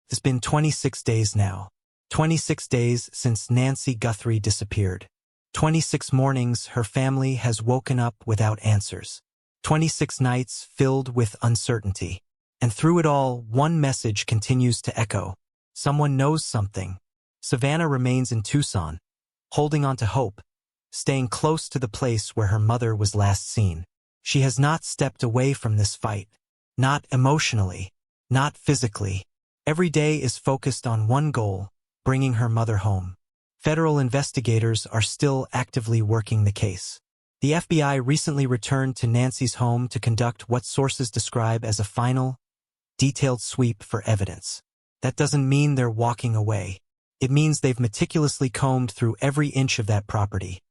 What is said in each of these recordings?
It's been 26 days now. 26 days since Nancy Guthrie disappeared. 26 mornings her family has woken up without answers. 26 nights filled with uncertainty. And through it all, one message continues to echo. Someone knows something. Savannah remains in Tucson, holding on to hope, staying close to the place where her mother was last seen. She has not stepped away from this fight. Not emotionally, not physically. Every day is focused on one goal, bringing her mother home. Federal investigators are still actively working the case. The FBI recently returned to Nancy's home to conduct what sources describe as a final, detailed sweep for evidence. That doesn't mean they're walking away. It means they've meticulously combed through every inch of that property.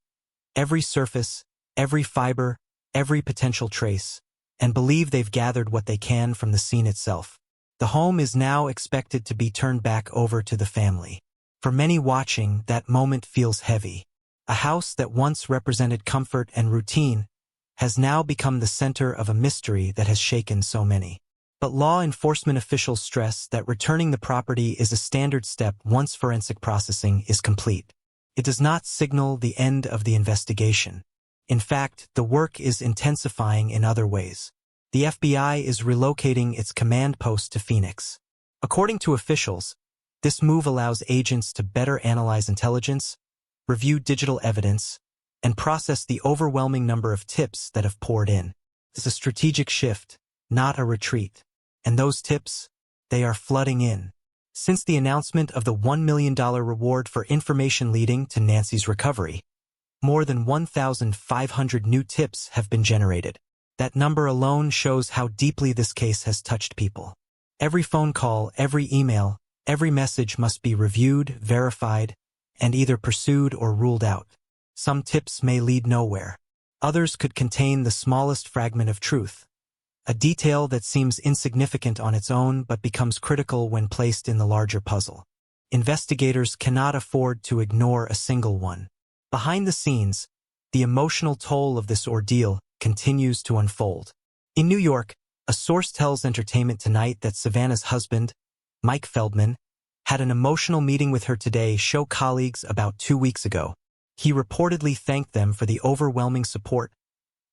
Every surface, every fiber, every potential trace, and believe they've gathered what they can from the scene itself. The home is now expected to be turned back over to the family. For many watching, that moment feels heavy. A house that once represented comfort and routine has now become the center of a mystery that has shaken so many. But law enforcement officials stress that returning the property is a standard step once forensic processing is complete. It does not signal the end of the investigation. In fact, the work is intensifying in other ways. The FBI is relocating its command post to Phoenix. According to officials, this move allows agents to better analyze intelligence, review digital evidence, and process the overwhelming number of tips that have poured in. It's a strategic shift, not a retreat. And those tips, they are flooding in. Since the announcement of the $1 million reward for information leading to Nancy's recovery, more than 1,500 new tips have been generated. That number alone shows how deeply this case has touched people. Every phone call, every email, every message must be reviewed, verified, and either pursued or ruled out. Some tips may lead nowhere. Others could contain the smallest fragment of truth, a detail that seems insignificant on its own but becomes critical when placed in the larger puzzle. Investigators cannot afford to ignore a single one. Behind the scenes, the emotional toll of this ordeal continues to unfold. In New York, a source tells Entertainment Tonight that Savannah's husband, Mike Feldman, had an emotional meeting with her Today Show colleagues about 2 weeks ago. He reportedly thanked them for the overwhelming support,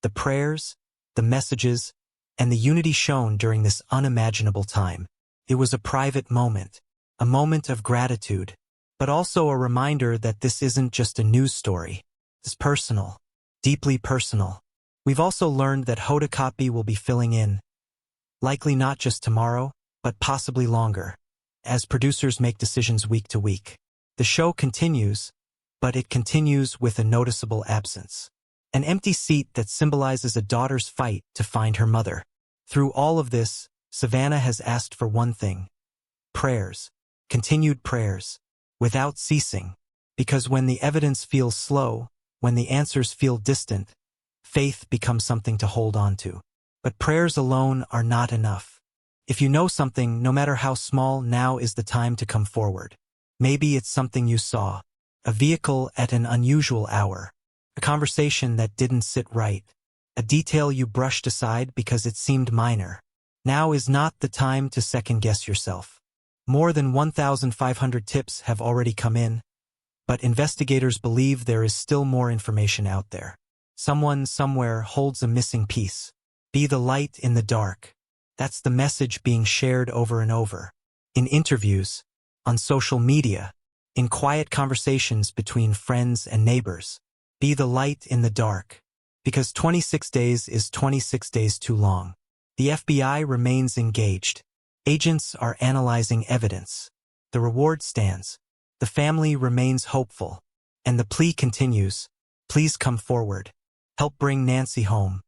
the prayers, the messages, and the unity shown during this unimaginable time. It was a private moment, a moment of gratitude, but also a reminder that this isn't just a news story. It's personal, deeply personal. We've also learned that Hoda Kotb will be filling in, likely not just tomorrow, but possibly longer, as producers make decisions week to week. The show continues, but it continues with a noticeable absence. An empty seat that symbolizes a daughter's fight to find her mother. Through all of this, Savannah has asked for one thing: prayers, continued prayers, without ceasing. Because when the evidence feels slow, when the answers feel distant, faith becomes something to hold on to. But prayers alone are not enough. If you know something, no matter how small, now is the time to come forward. Maybe it's something you saw, a vehicle at an unusual hour, a conversation that didn't sit right, a detail you brushed aside because it seemed minor. Now is not the time to second-guess yourself. More than 1,500 tips have already come in, but investigators believe there is still more information out there. Someone somewhere holds a missing piece. Be the light in the dark. That's the message being shared over and over. In interviews, on social media, in quiet conversations between friends and neighbors. Be the light in the dark. Because 26 days is 26 days too long. The FBI remains engaged. Agents are analyzing evidence. The reward stands. The family remains hopeful. And the plea continues. Please come forward. Help bring Nancy home.